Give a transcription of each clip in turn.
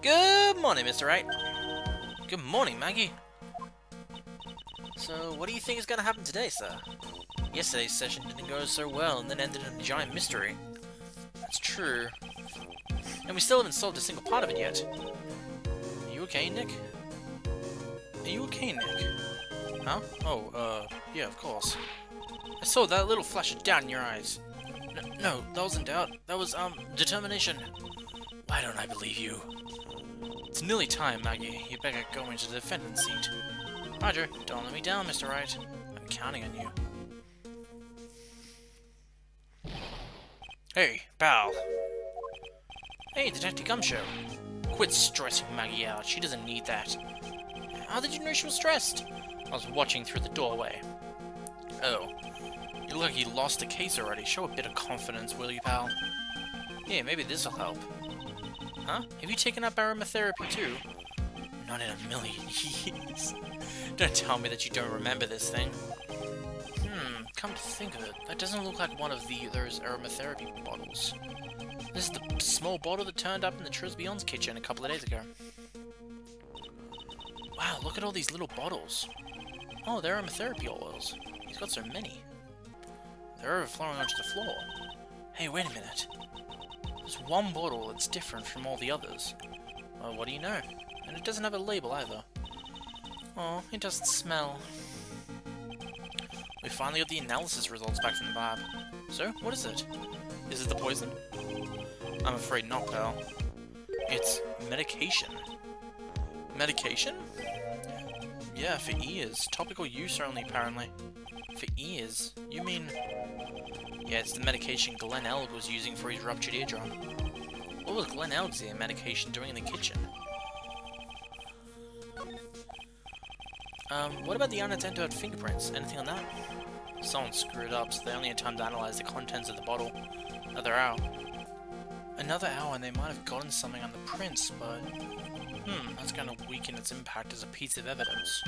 Good morning, Mr. Wright. Good morning, Maggie. So, what do you think is going to happen today, sir? Yesterday's session didn't go so well and then ended in a giant mystery. That's true. And we still haven't solved a single part of it yet. Are you okay, Nick? Are you okay, Nick? Huh? Oh, yeah, of course. I saw that little flash of doubt in your eyes. No, that wasn't doubt. That was, determination. Why don't I believe you? It's nearly time, Maggie. You better go into the defendant's seat. Roger, don't let me down, Mr. Wright. I'm counting on you. Hey, pal. Hey, Detective Gumshoe. Quit stressing Maggie out. She doesn't need that. How did you know she was stressed? I was watching through the doorway. Oh. You look like you lost the case already. Show a bit of confidence, will you, pal? Yeah, maybe this'll help. Huh? Have you taken up aromatherapy too? Not in a million years. Don't tell me that you don't remember this thing. Come to think of it, that doesn't look like one of those aromatherapy bottles. This is the small bottle that turned up in the Trisbeyond's kitchen a couple of days ago. Wow, look at all these little bottles. Oh, they're aromatherapy oils. He's got so many. They're overflowing onto the floor. Hey, wait a minute. There's one bottle that's different from all the others. Well, what do you know? And it doesn't have a label either. Oh, it doesn't smell. We finally got the analysis results back from the lab. So, what is it? Is it the poison? I'm afraid not, pal. It's medication. Medication? Yeah, for ears. Topical use only, apparently. For ears? You mean... Yeah, it's the medication Glenn Elg was using for his ruptured eardrum. What was Glenn Elg's ear medication doing in the kitchen? What about the unattended fingerprints? Anything on that? Someone screwed up, so they only had time to analyze the contents of the bottle. Another hour. Another hour and they might have gotten something on the prints, but... that's gonna weaken its impact as a piece of evidence.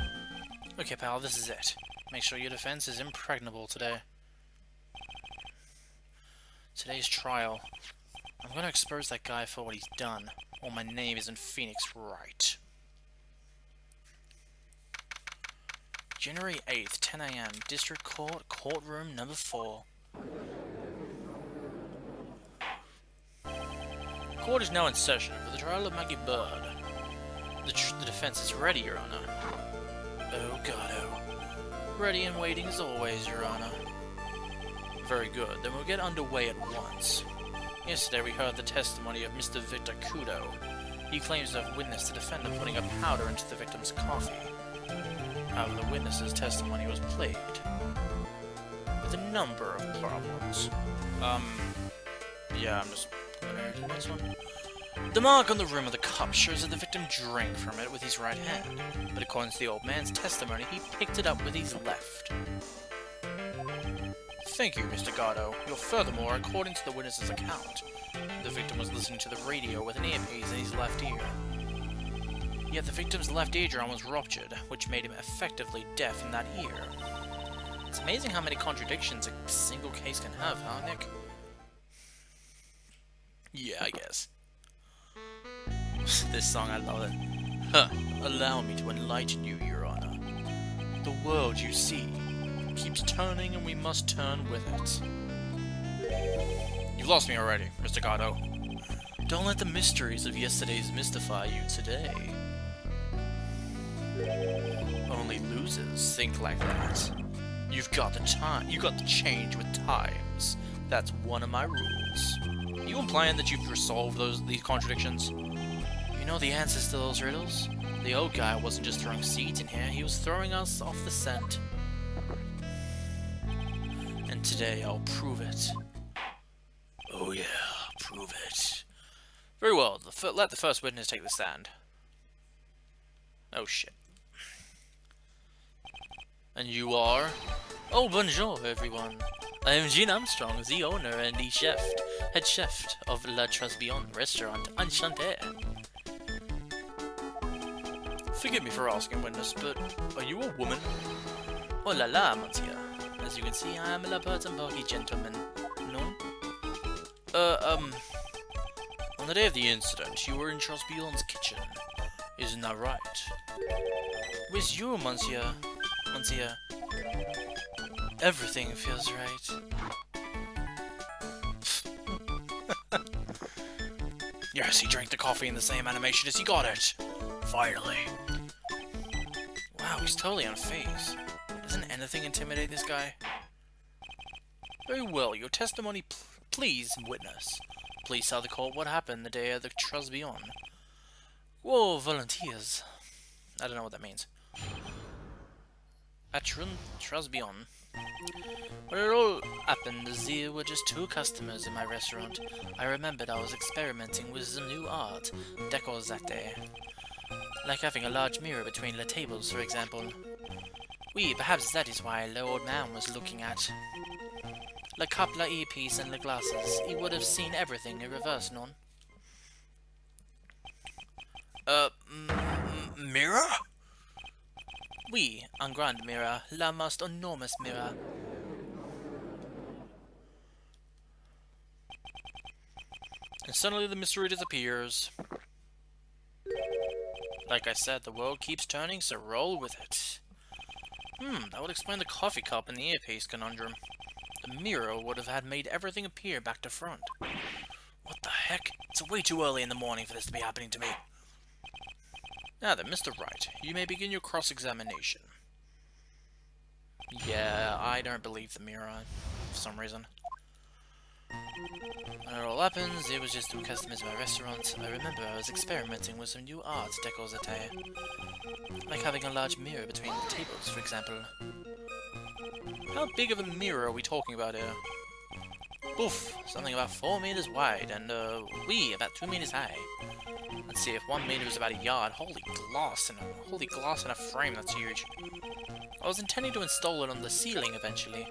Okay, pal, this is it. Make sure your defense is impregnable today. Today's trial. I'm gonna expose that guy for what he's done, or my name isn't Phoenix Wright. January 8th, 10 AM, District Court, Courtroom number 4. Court is now in session for the trial of Maggie Bird. The defense is ready, Your Honor. Oh, Godot. Ready and waiting as always, Your Honor. Very good, then we'll get underway at once. Yesterday we heard the testimony of Mr. Victor Godot. He claims to have witnessed the defendant putting a powder into the victim's coffee. However, the witness's testimony was plagued with a number of problems. Yeah, I'm just gonna do the next one. The mark on the rim of the cup shows that the victim drank from it with his right hand, but according to the old man's testimony, he picked it up with his left. Thank you, Mr. Godot. Furthermore, according to the witness's account, the victim was listening to the radio with an earpiece in his left ear. Yet the victim's left eardrum was ruptured, which made him effectively deaf in that ear. It's amazing how many contradictions a single case can have, huh, Nick? Yeah, I guess. This song, I love it. Huh. Allow me to enlighten you, Your Honor. The world you see keeps turning and we must turn with it. You've lost me already, Mr. Godot. Don't let the mysteries of yesterday's mystify you today. Only losers think like that. You've got to change with times. That's one of my rules. Are you implying that you've resolved these contradictions? You know the answers to those riddles? The old guy wasn't just throwing seeds in here, he was throwing us off the scent. And today I'll prove it. Oh yeah, prove it. Very well, let the first witness take the stand. Oh shit. And you are? Oh, bonjour everyone. I am Jean Armstrong, the owner and the head chef of La Trisbeyond restaurant. Enchanté. Forgive me for asking, witness, but are you a woman? Oh la la, monsieur. As you can see, I am a Laperton Parky gentleman. No? On the day of the incident, you were in Charles Beyond's kitchen. Isn't that right? With you, Monsieur. Monsieur. Everything feels right. Yes, he drank the coffee in the same animation as he got it. Finally. Wow, he's totally unfazed. Doesn't anything intimidate this guy? Very well, your testimony, please, witness. Please tell the court what happened the day of the trials beyond. Whoa, volunteers. I don't know what that means. At trials beyond. When it all happened, there were just 2 customers in my restaurant. I remembered I was experimenting with some new art, decors that day. Like having a large mirror between the tables, for example. Oui, perhaps that is why the old man was looking at. The cup, the earpiece, and the glasses. He would have seen everything in reverse, non? Mirror? Oui, un grand mirror, la most enormous mirror. And suddenly the mystery disappears. Like I said, the world keeps turning, so roll with it. That would explain the coffee cup and the earpiece conundrum. The mirror would have had made everything appear back to front. What the heck? It's way too early in the morning for this to be happening to me. Now then, Mr. Wright, you may begin your cross-examination. Yeah, I don't believe the mirror, for some reason. When it all happens, it was just 2 customers in my restaurant. I remember I was experimenting with some new art decors that day. Like having a large mirror between the tables, for example. How big of a mirror are we talking about here? Oof, something about 4 meters wide, and, about 2 meters high. Let's see, if 1 meter is about a yard, holy glass in a frame, that's huge. I was intending to install it on the ceiling eventually.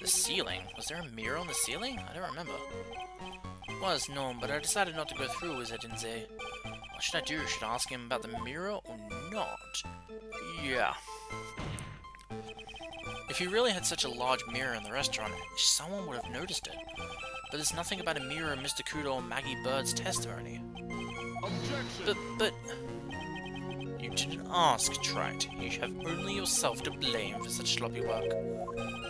The ceiling? Was there a mirror on the ceiling? I don't remember. Was, no, but I decided not to go through with it and say, what should I do? Should I ask him about the mirror or not? Yeah. If he really had such a large mirror in the restaurant, someone would have noticed it. But there's nothing about a mirror in Mr. Kudo or Maggie Bird's testimony. But... You didn't ask, Trite. You have only yourself to blame for such sloppy work.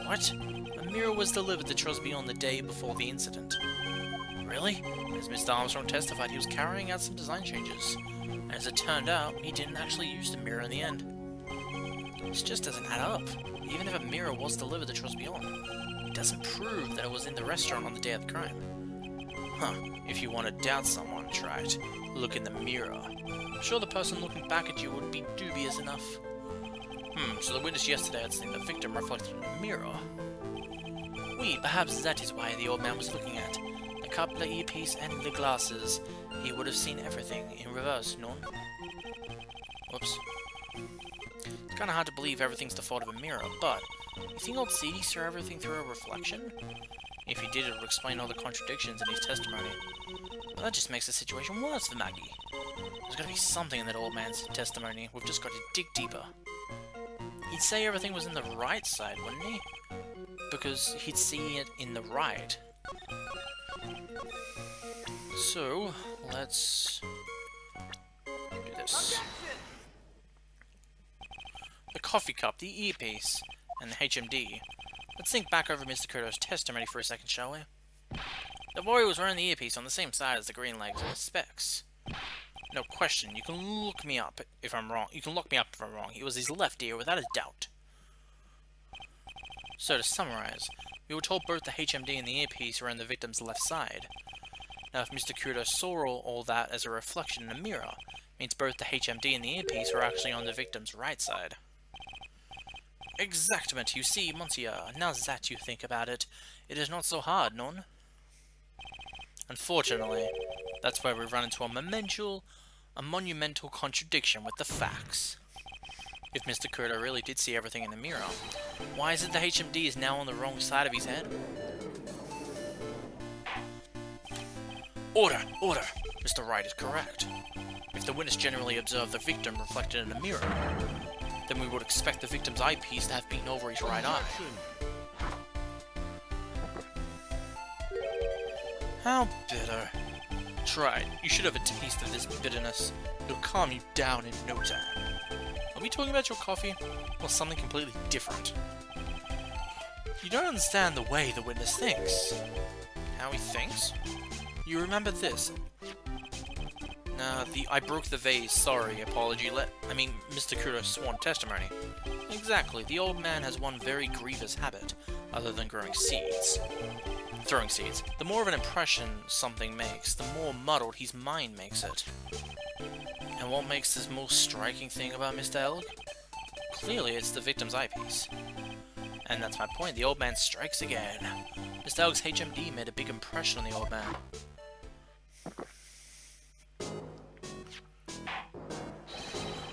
What? A mirror was delivered to Trusby on the day before the incident. Really? As Mr. Armstrong testified, he was carrying out some design changes. And as it turned out, he didn't actually use the mirror in the end. This just doesn't add up. Even if a mirror was delivered to Trusby on, it doesn't prove that it was in the restaurant on the day of the crime. Huh. If you want to doubt someone, Trite, look in the mirror. I'm sure the person looking back at you would be dubious enough. So the witness yesterday had seen the victim reflected in a mirror. Oui, perhaps that is why the old man was looking at. The cup, the earpiece, and the glasses. He would have seen everything in reverse, no? Whoops. It's kinda hard to believe everything's the fault of a mirror, but you think old CD saw everything through a reflection? If he did, it would explain all the contradictions in his testimony. But that just makes the situation worse for Maggie. There's gotta be something in that old man's testimony. We've just got to dig deeper. He'd say everything was in the right side, wouldn't he? Because he'd see it in the right. So, let's do this. The coffee cup, the earpiece, and the HMD. Let's think back over Mr. Kudo's testimony for a second, shall we? The boy was wearing the earpiece on the same side as the green legs and the specs. No question, you can look me up if I'm wrong. You can look me up if I'm wrong. It was his left ear, without a doubt. So, to summarize, we were told both the HMD and the earpiece were on the victim's left side. Now, if Mr. Kudo saw all that as a reflection in a mirror, it means both the HMD and the earpiece were actually on the victim's right side. Exactement, you see, monsieur, now that you think about it, it is not so hard, non? Unfortunately, that's where we run into a monumental contradiction with the facts. If Mr. Kudo really did see everything in the mirror, why is it the HMD is now on the wrong side of his head? Order! Order! Mr. Wright is correct. If the witness generally observed the victim reflected in a mirror, then we would expect the victim's eyepiece to have been over his right eye. How bitter. Try it. You should have a taste of this bitterness. It'll calm you down in no time. Are we talking about your coffee? Or something completely different? You don't understand the way the witness thinks. How he thinks? You remember this? I broke the vase, sorry, apology, Mr. Kudo's sworn testimony. Exactly, the old man has one very grievous habit, other than throwing seeds. The more of an impression something makes, the more muddled his mind makes it. And what makes this most striking thing about Mr. Elg? Clearly, it's the victim's eyepiece. And that's my point, the old man strikes again. Mr. Elg's HMD made a big impression on the old man.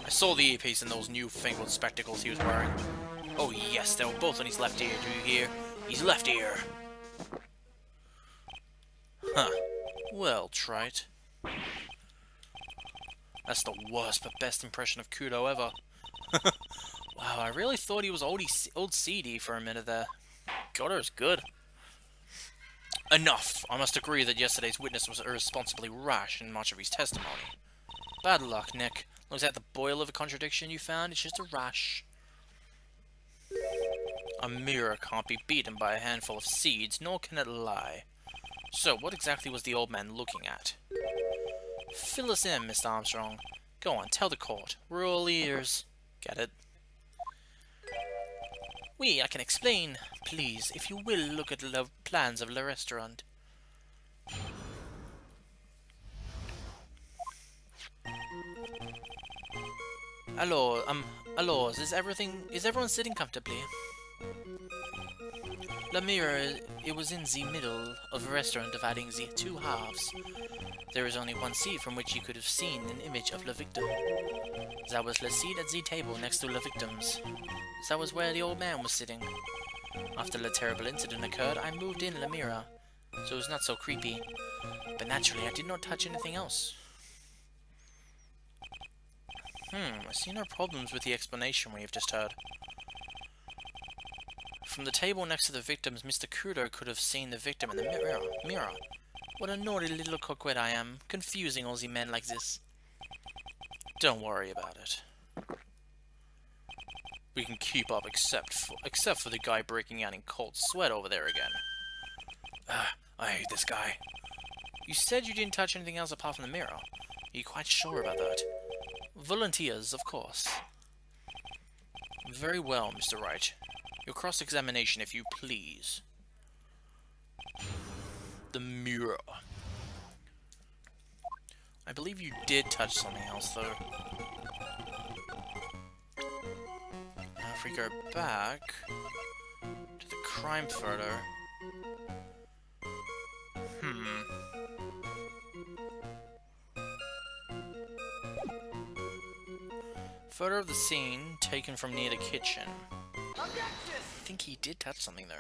I saw the earpiece and those newfangled spectacles he was wearing. Oh yes, they were both on his left ear, do you hear? His left ear! Huh. Well, trite. That's the worst but best impression of Kudo ever. Wow, I really thought he was old CD for a minute there. Godot's good. Enough! I must agree that yesterday's witness was irresponsibly rash in much of his testimony. Bad luck, Nick. Looks like the boil of a contradiction you found is just a rash. A mirror can't be beaten by a handful of seeds, nor can it lie. So, what exactly was the old man looking at? Fill us in, Mr. Armstrong. Go on, tell the court. We're all ears. Get it? Oui, I can explain. Please, if you will, look at the plans of the restaurant. Alors, is everyone sitting comfortably? The mirror, it was in the middle of the restaurant dividing the two halves. There is only one seat from which you could have seen an image of the victim. That was the seat at the table next to the victim's. That was where the old man was sitting. After the terrible incident occurred, I moved in the mirror, so it was not so creepy. But naturally, I did not touch anything else. I see no problems with the explanation we have just heard. From the table next to the victims, Mr. Kudo could have seen the victim in the mirror. What a naughty little coquette I am, confusing all the men like this. Don't worry about it. We can keep up except for the guy breaking out in cold sweat over there again. I hate this guy. You said you didn't touch anything else apart from the mirror. Are you quite sure about that? Volunteers, of course. Very well, Mr. Wright. Your cross-examination, if you please. The mirror. I believe you did touch something else, though. Now, if we go back to the crime photo. Photo of the scene taken from near the kitchen. I think he did touch something there.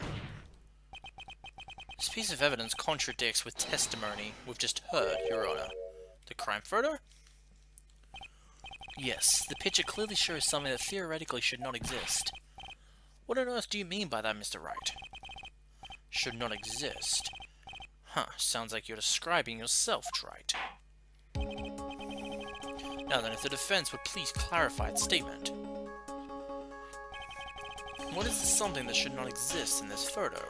This piece of evidence contradicts with testimony we've just heard, Your Honor. The crime photo? Yes, the picture clearly shows something that theoretically should not exist. What on earth do you mean by that, Mr. Wright? Should not exist? Huh, sounds like you're describing yourself, Wright. Now then, if the defense would please clarify its statement. What is the something that should not exist in this photo?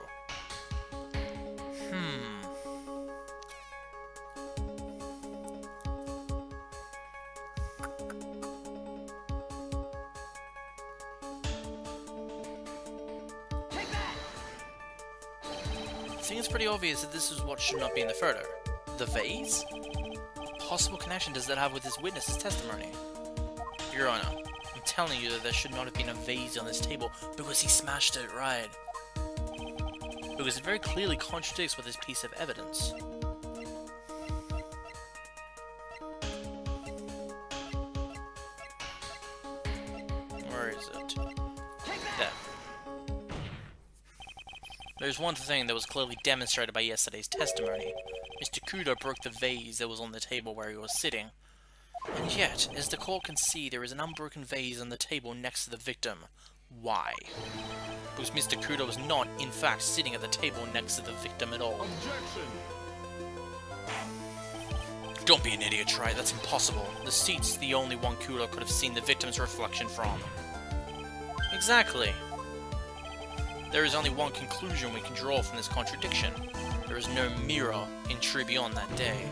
I think it's pretty obvious that this is what should not be in the photo. The vase? What possible connection does that have with this witness's testimony? Your Honor, I'm telling you that there should not have been a vase on this table because he smashed it, right? Because it very clearly contradicts with this piece of evidence. Where is it? There. There's one thing that was clearly demonstrated by yesterday's testimony. Mr. Kudo broke the vase that was on the table where he was sitting. And yet, as the court can see, there is an unbroken vase on the table next to the victim. Why? Because Mr. Kudo was not, in fact, sitting at the table next to the victim at all. Objection! Don't be an idiot, Wright. That's impossible. The seat's the only one Kudo could have seen the victim's reflection from. Exactly. There is only one conclusion we can draw from this contradiction. There is no mirror in Tribune that day.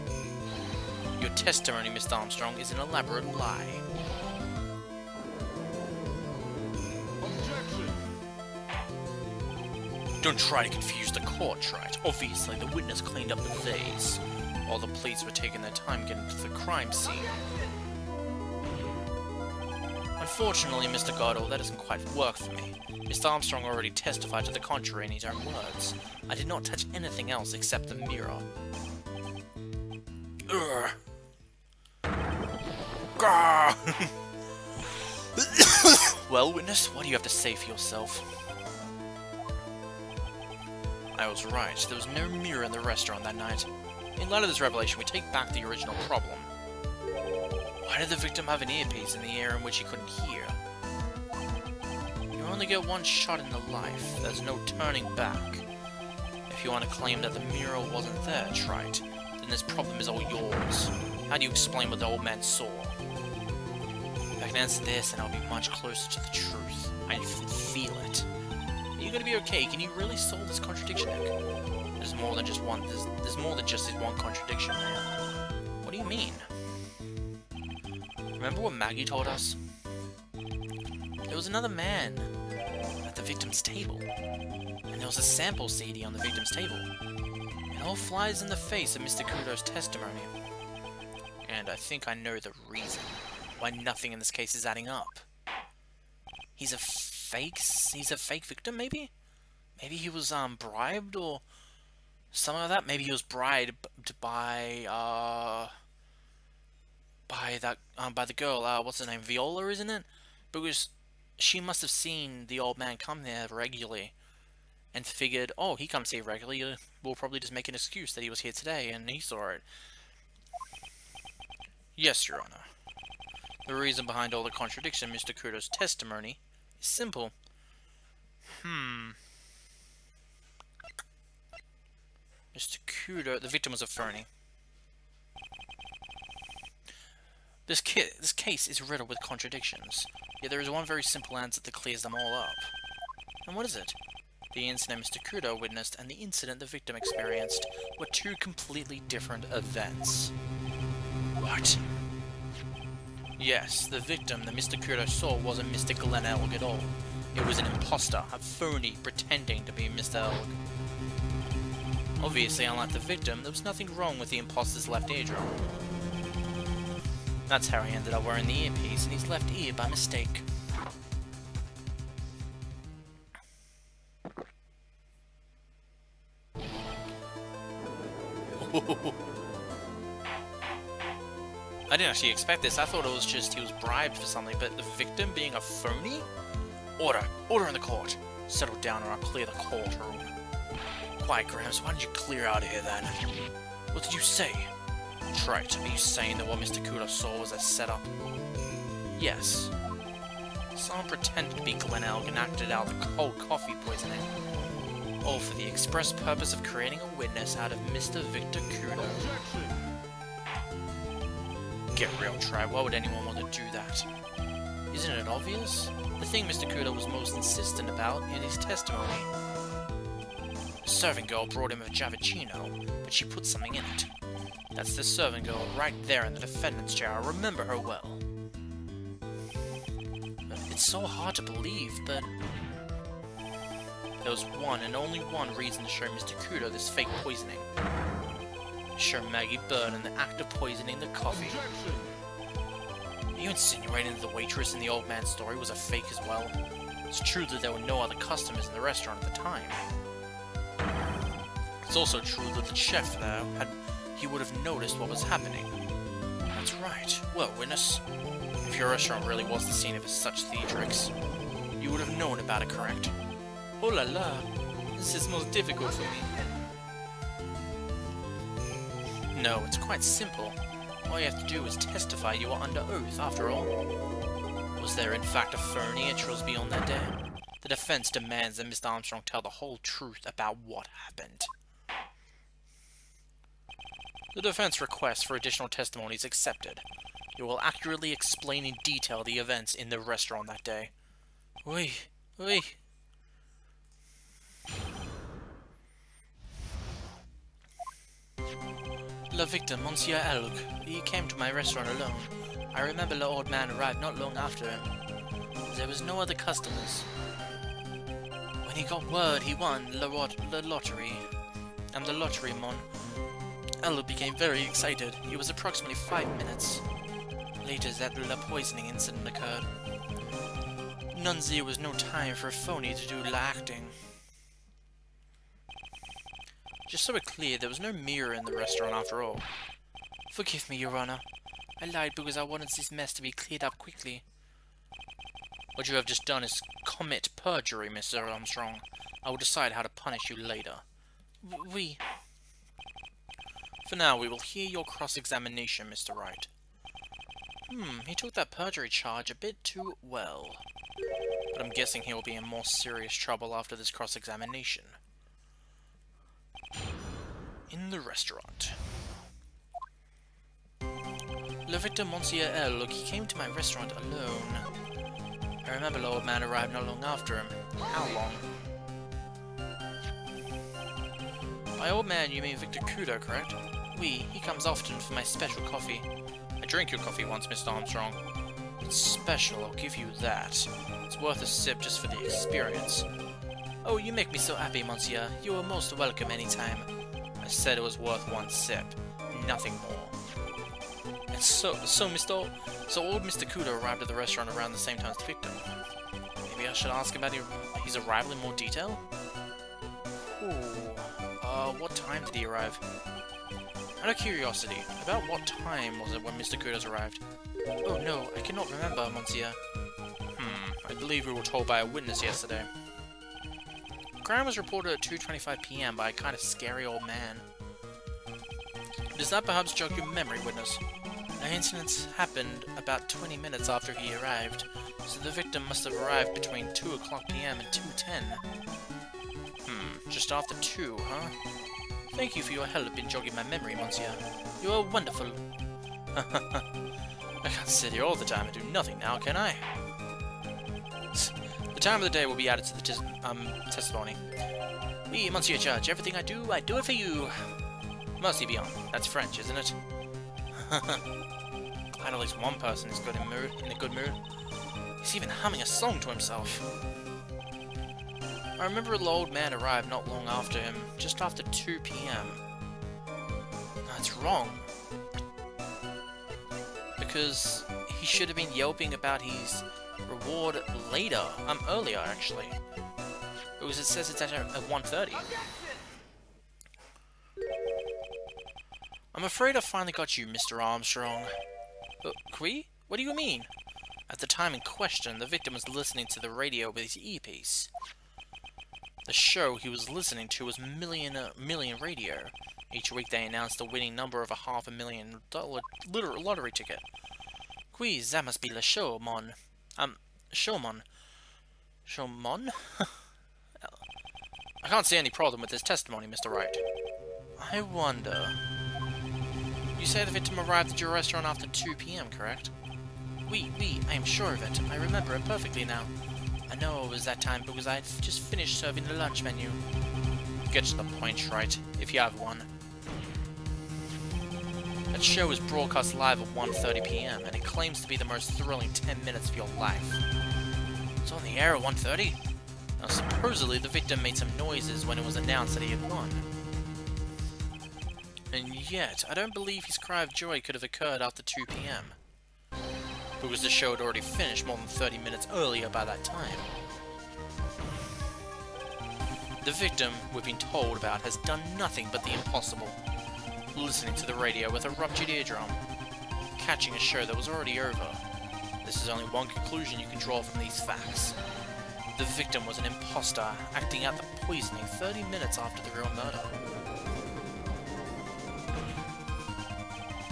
Your testimony, Mr. Armstrong, is an elaborate lie. Objection! Don't try to confuse the court, Wright. Obviously, the witness cleaned up the vase, while the police were taking their time getting to the crime scene. Unfortunately, Mr. Godot, that doesn't quite work for me. Mr. Armstrong already testified to the contrary in his own words. I did not touch anything else except the mirror. Urgh. Gah! Well, witness, what do you have to say for yourself? I was right. There was no mirror in the restaurant that night. In light of this revelation, we take back the original problem. Why did the victim have an earpiece in the air in which he couldn't hear? You only get one shot in the life. There's no turning back. If you want to claim that the mirror wasn't there, Trite, then this problem is all yours. How do you explain what the old man saw? If I can answer this, then I'll be much closer to the truth. I can feel it. Are you gonna be okay? Can you really solve this contradiction, Nick? There's more than just one. There's more than just this one contradiction, man. What do you mean? Remember what Maggie told us? There was another man at the victim's table, and there was a sample CD on the victim's table. It all flies in the face of Mr. Kudo's testimony. And I think I know the reason why nothing in this case is adding up. He's a fake victim, maybe? Maybe he was bribed or something like that. Maybe he was bribed by the girl, what's her name, Viola, isn't it? Because she must have seen the old man come there regularly and figured, oh, he comes here regularly, we'll probably just make an excuse that he was here today, and he saw it. Yes, Your Honor. The reason behind all the contradiction in Mr. Kudo's testimony is simple. Mr. Kudo, the victim was a phony. This case is riddled with contradictions, yet there is one very simple answer that clears them all up. And what is it? The incident Mr. Kudo witnessed and the incident the victim experienced were two completely different events. What? Yes, the victim that Mr. Kudo saw wasn't Mr. Glenn Elg at all. It was an imposter, a phony, pretending to be Mr. Elg. Obviously, unlike the victim, there was nothing wrong with the imposter's left eardrum. That's how he ended up wearing the earpiece in his left ear by mistake. I didn't actually expect this. I thought it was just he was bribed for something, but the victim being a phony? Order! Order in the court! Settle down or I'll clear the courtroom. Quiet, Gramps. Why don't you clear out of here then? What did you say? Trite, are you saying that what Mr. Kudo saw was a setup? Yes. Someone pretended to be Glenn Elg and acted out the cold coffee poisoning. All for the express purpose of creating a witness out of Mr. Victor Kudo. Get real, Trite. Why would anyone want to do that? Isn't it obvious? The thing Mr. Kudo was most insistent about in his testimony. The serving girl brought him a Javicino, but she put something in it. That's the serving girl right there in the defendant's chair. I remember her well. It's so hard to believe, but there was one and only one reason to show Mr. Kudo this fake poisoning. Show Maggie Byrne the act of poisoning the coffee. Are you insinuating that the waitress in the old man's story was a fake as well? It's true that there were no other customers in the restaurant at the time. It's also true that the chef there he would have noticed what was happening. That's right. Well, witness, if your restaurant really was the scene of such theatrics, you would have known about it, correct? Oh la la, this is most difficult for me. No, it's quite simple. All you have to do is testify you are under oath, after all. Was there in fact a phony at Trilsby on that day? The defense demands that Mr. Armstrong tell the whole truth about what happened. The defense request for additional testimonies accepted. You will accurately explain in detail the events in the restaurant that day. Oui, oui. Le victim, Monsieur Elg, he came to my restaurant alone. I remember the old man arrived not long after him. There was no other customers. When he got word he won the lottery, the lottery mon, Elg became very excited. He was approximately 5 minutes later that the poisoning incident occurred. There was no time for a phony to do the acting. Just so we're clear, there was no mirror in the restaurant after all. Forgive me, Your Honor. I lied because I wanted this mess to be cleared up quickly. What you have just done is commit perjury, Mr. Armstrong. I will decide how to punish you later. We. For now, we will hear your cross-examination, Mr. Wright. He took that perjury charge a bit too well. But I'm guessing he will be in more serious trouble after this cross-examination. In the restaurant. Le victim, Monsieur L. He came to my restaurant alone. I remember the old man arrived not long after him. How long? By old man, you mean Victor Godot, correct? Oui, he comes often for my special coffee. I drank your coffee once, Mr. Armstrong. It's special, I'll give you that. It's worth a sip just for the experience. Oh, you make me so happy, Monsieur. You are most welcome anytime. I said it was worth one sip. Nothing more. And so old Mr. Godot arrived at the restaurant around the same time as the victim. Maybe I should ask about his arrival in more detail? What time did he arrive? Out of curiosity, about what time was it when Mr. Godot arrived? Oh no, I cannot remember, Monsieur. I believe we were told by a witness yesterday. Crime was reported at 2:25 PM by a kind of scary old man. Does that perhaps jog your memory, witness? The incident happened about 20 minutes after he arrived, so the victim must have arrived between 2 o'clock PM and 2:10. Just after 2, huh? Thank you for your help in jogging my memory, Monsieur. You are wonderful. I can't sit here all the time and do nothing now, can I? The time of the day will be added to the testimony. Oui, Monsieur Judge, everything I do it for you. Mercy be on. That's French, isn't it? Glad at least one person is in a good mood. He's even humming a song to himself. I remember the old man arrived not long after him, just after 2 PM. That's wrong. Because he should have been yelping about his reward later. Earlier, actually. Because it says it's at 1:30. I'm afraid I finally got you, Mr. Armstrong. Qui? What do you mean? At the time in question, the victim was listening to the radio with his earpiece. The show he was listening to was Million Radio. Each week they announced the winning number of a $500,000 lottery ticket. Qui, that must be le show, mon. Showmon. Showmon? I can't see any problem with this testimony, Mr. Wright. I wonder... You say the victim arrived at your restaurant after 2 PM, correct? Oui, I am sure of it. I remember it perfectly now. I know it was that time because I had just finished serving the lunch menu. Get to the point, right, if you have one. That show was broadcast live at 1:30 PM, and it claims to be the most thrilling 10 minutes of your life. It's on the air at 1:30? Now, supposedly the victim made some noises when it was announced that he had won. And yet, I don't believe his cry of joy could have occurred after 2 PM. Because the show had already finished more than 30 minutes earlier by that time. The victim, we've been told about, has done nothing but the impossible. Listening to the radio with a ruptured eardrum. Catching a show that was already over. This is only one conclusion you can draw from these facts. The victim was an imposter, acting out the poisoning 30 minutes after the real murder.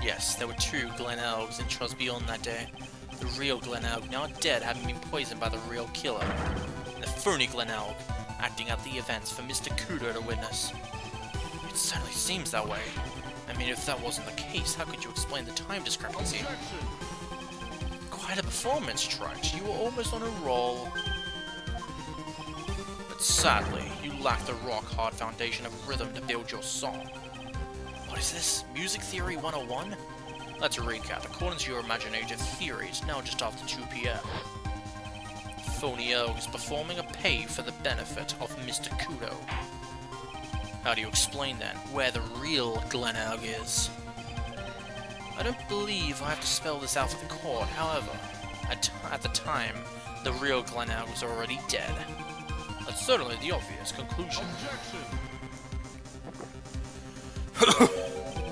Yes, there were 2 Glen Elgs in Trosbjorn that day. The real Glen Elg, now dead, having been poisoned by the real killer. And the phony Glen Elg, acting out the events for Mr. Godot to witness. It certainly seems that way. I mean, if that wasn't the case, how could you explain the time discrepancy? Quite a performance, Trite. You were almost on a roll. But sadly, you lack the rock-hard foundation of rhythm to build your song. What is this? Music Theory 101? Let's recap. According to your imaginative theories, now just after 2 PM. Phony Elg is performing a pay for the benefit of Mr. Kudo. How do you explain then where the real Glen Elg is? I don't believe I have to spell this out for the court, however, at the time, the real Glen Elg was already dead. That's certainly the obvious conclusion.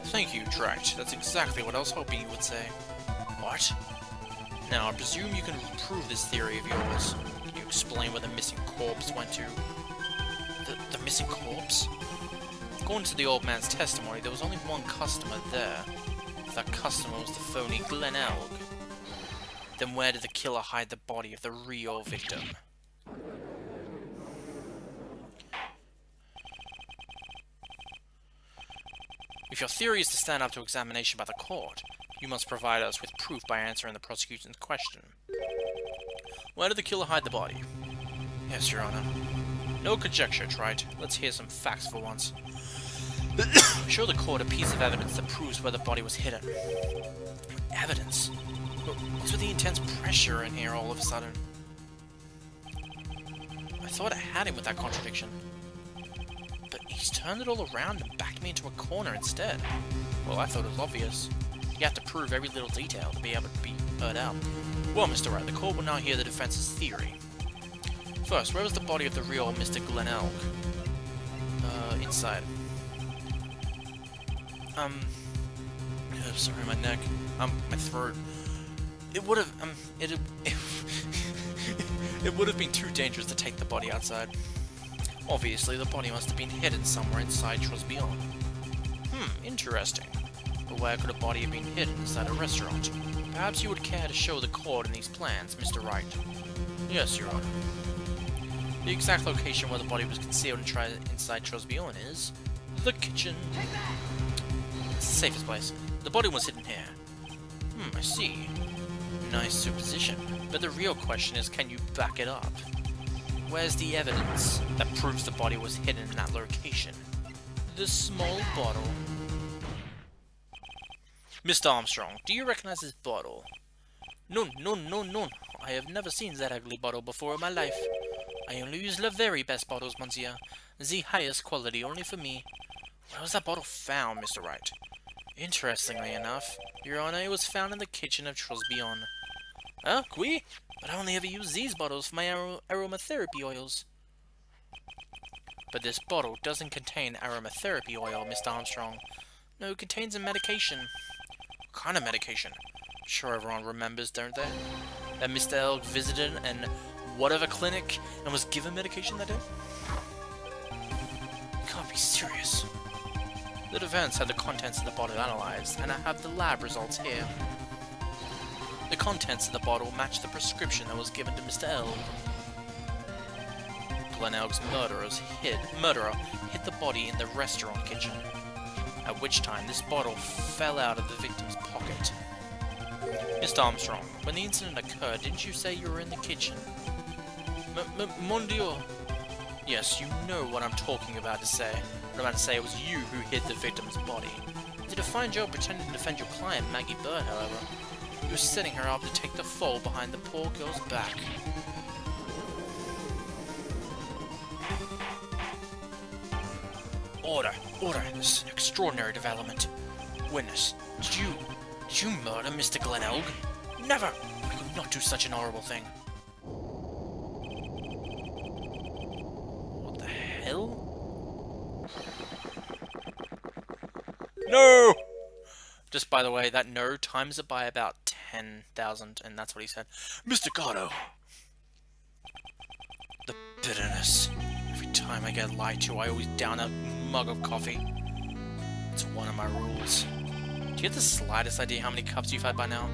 Thank you, Trite. That's exactly what I was hoping you would say. What? Now, I presume you can prove this theory of yours. Can you explain where the missing corpse went to? The missing corpse? According to the old man's testimony, there was only one customer there. If that customer was the phony Glen Elg, then where did the killer hide the body of the real victim? If your theory is to stand up to examination by the court, you must provide us with proof by answering the prosecution's question. Where did the killer hide the body? Yes, Your Honor. No conjecture, Trite. Let's hear some facts for once. Show the court a piece of evidence that proves where the body was hidden. Evidence? What's with the intense pressure in here all of a sudden? I thought I had him with that contradiction. But he's turned it all around and backed me into a corner instead. Well, I thought it was obvious. You have to prove every little detail to be able to be heard out. Well, Mr. Wright, the court will now hear the defense's theory. First, where was the body of the real Mr. Glen Elg? Inside. Sorry, my neck. My throat. It would have, it would have been too dangerous to take the body outside. Obviously, the body must have been hidden somewhere inside Trosbion. Interesting. But where could a body have been hidden inside a restaurant? Perhaps you would care to show the court in these plans, Mr. Wright. Yes, Your Honor. The exact location where the body was concealed inside Trosbion is the kitchen. It's the safest place. The body was hidden here. I see. Nice supposition. But the real question is, can you back it up? Where's the evidence that proves the body was hidden in that location? The small bottle. Mr. Armstrong, do you recognize this bottle? No. I have never seen that ugly bottle before in my life. I only use the very best bottles, monsieur. The highest quality only for me. Where was that bottle found, Mr. Wright? Interestingly enough, Your Honor, it was found in the kitchen of Trosbion. Oui? But I only ever use these bottles for my aromatherapy oils. But this bottle doesn't contain aromatherapy oil, Mr. Armstrong. No, it contains a medication. What kind of medication? I'm sure everyone remembers, don't they? That Mr. Elg visited an whatever clinic and was given medication that day? You can't be serious. The defense had the contents of the bottle analyzed, and I have the lab results here. The contents of the bottle match the prescription that was given to Mr. Elg. Glen Elg's murderer hid the body in the restaurant kitchen, at which time this bottle fell out of the victim's pocket. Mr. Armstrong, when the incident occurred, didn't you say you were in the kitchen? Mon Dieu! Yes, you know what I'm talking about to say. I'm about to say it was you who hid the victim's body. You did a fine job pretending to defend your client, Maggie Bird, however. You were setting her up to take the fall behind the poor girl's back. Order! This is an extraordinary development. Witness, did you murder Mr. Glen Elg? Never! I could not do such an horrible thing. What the hell? No! Just by the way, that no times it by about 10,000, and that's what he said. Mr. Godot! The bitterness. Every time I get lied to, I always down a mug of coffee. It's one of my rules. Do you get the slightest idea how many cups you've had by now?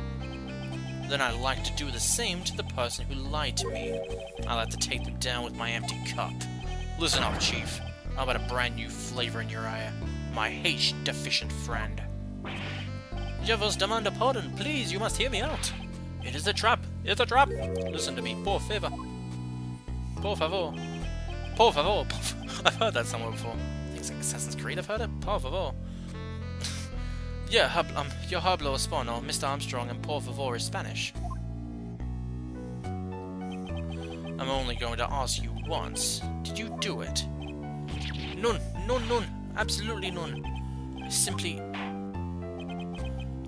Then I like to do the same to the person who lied to me. I like to take them down with my empty cup. Listen up, Chief. How about a brand new flavor in your eye? my H-deficient friend. Jevers, demand a pardon. Please, you must hear me out. It is a trap. It's a trap. Listen to me. Por favor. Por favor. Por favor. I've heard that somewhere before. I think it's like Assassin's Creed. I've heard it. Por favor. Yeah, yo hablo español, Mr. Armstrong, and por favor is Spanish. I'm only going to ask you once. Did you do it? None. None. Absolutely none. I simply...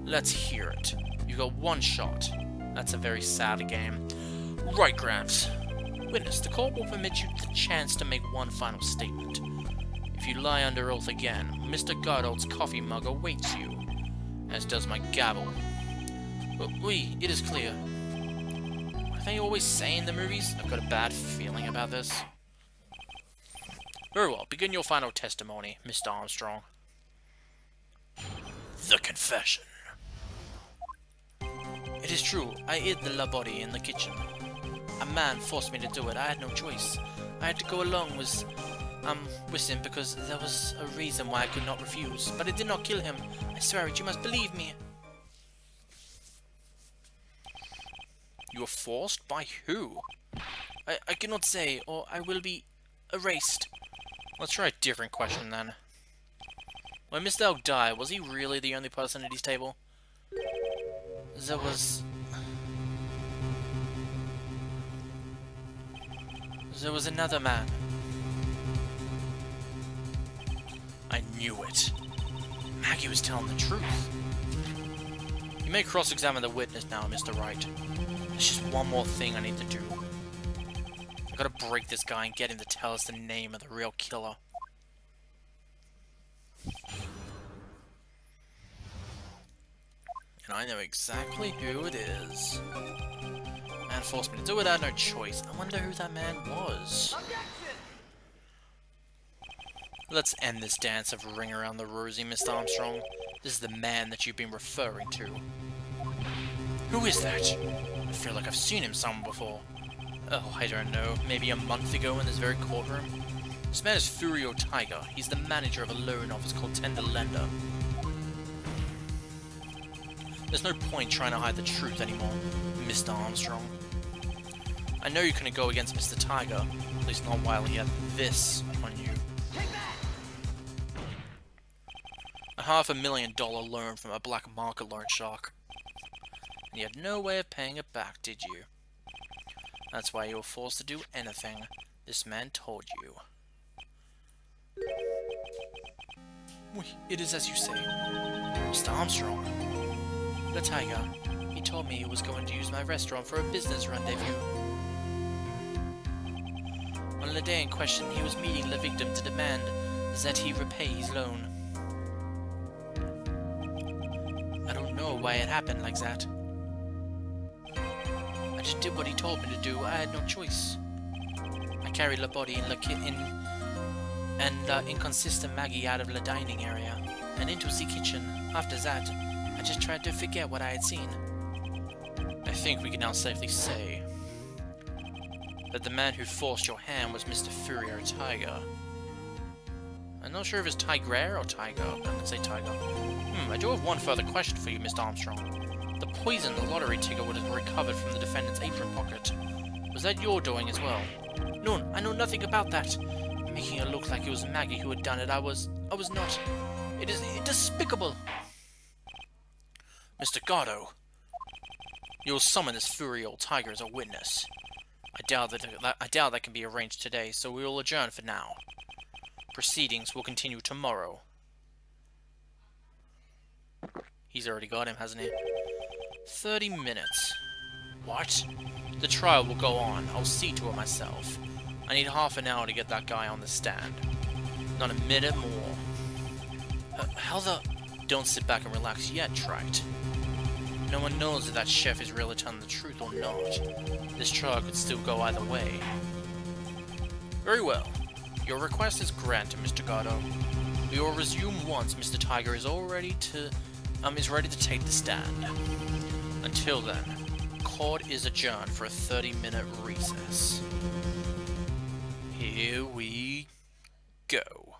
Let's hear it. You got one shot. That's a very sad game. Right, Gramps. Witness, the court will permit you the chance to make one final statement. If you lie under oath again, Mr. Godot's coffee mug awaits you, as does my gavel. But oui, it is clear. Are they always saying the movies? I've got a bad feeling about this. Very well, begin your final testimony, Mr. Armstrong. The confession. It is true, I hid the la body in the kitchen. A man forced me to do it, I had no choice. I had to go along with him because there was a reason why I could not refuse. But I did not kill him, I swear it, you must believe me. You were forced? By who? I cannot say, or I will be erased. Let's try a different question then. When Mr. Elk died, was he really the only person at his table? There was another man. I knew it. Maggie was telling the truth. You may cross-examine the witness now, Mr. Wright. There's just one more thing I need to do. I gotta break this guy and get him to tell us the name of the real killer. And I know exactly who it is. Man forced me to do it, I had no choice. I wonder who that man was. Let's end this dance of ring around the rosy, Mr. Armstrong. This is the man that you've been referring to. Who is that? I feel like I've seen him somewhere before. Oh, I don't know. Maybe a month ago in this very courtroom? This man is Furio Tiger. He's the manager of a loan office called Tender Lender. There's no point trying to hide the truth anymore, Mr. Armstrong. I know you couldn't go against Mr. Tiger, at least not while he had this on you. A $500,000 loan from a black market loan shark. And you had no way of paying it back, did you? That's why you were forced to do anything this man told you. It is as you say, Mr. Armstrong. The Tiger. He told me he was going to use my restaurant for a business rendezvous. On the day in question, he was meeting the victim to demand that he repay his loan. I don't know why it happened like that. I just did what he told me to do. I had no choice. I carried the body and inconsistent Maggie out of the dining area and into the kitchen. After that, I just tried to forget what I had seen. I think we can now safely say that the man who forced your hand was Mr. Furio Tiger. I'm not sure if it's Tiger or Tiger. I'm gonna say Tiger. I do have one further question for you, Mr. Armstrong. The poison the lottery ticket would have recovered from the defendant's apron pocket. Was that your doing as well? No, I know nothing about that. Making it look like it was Maggie who had done it, I was not. It is despicable. Mr. Godot, you will summon this Furio Tiger as a witness. I doubt that can be arranged today, so we will adjourn for now. Proceedings will continue tomorrow. He's already got him, hasn't he? 30 minutes. What? The trial will go on. I'll see to it myself. I need half an hour to get that guy on the stand. Not a minute more. How the... Don't sit back and relax yet, Trite. No one knows if that chef is really telling the truth or not. This trial could still go either way. Very well. Your request is granted, Mr. Godot. We will resume once Mr. Tiger is ready to take the stand. Until then, court is adjourned for a 30-minute recess. Here we go.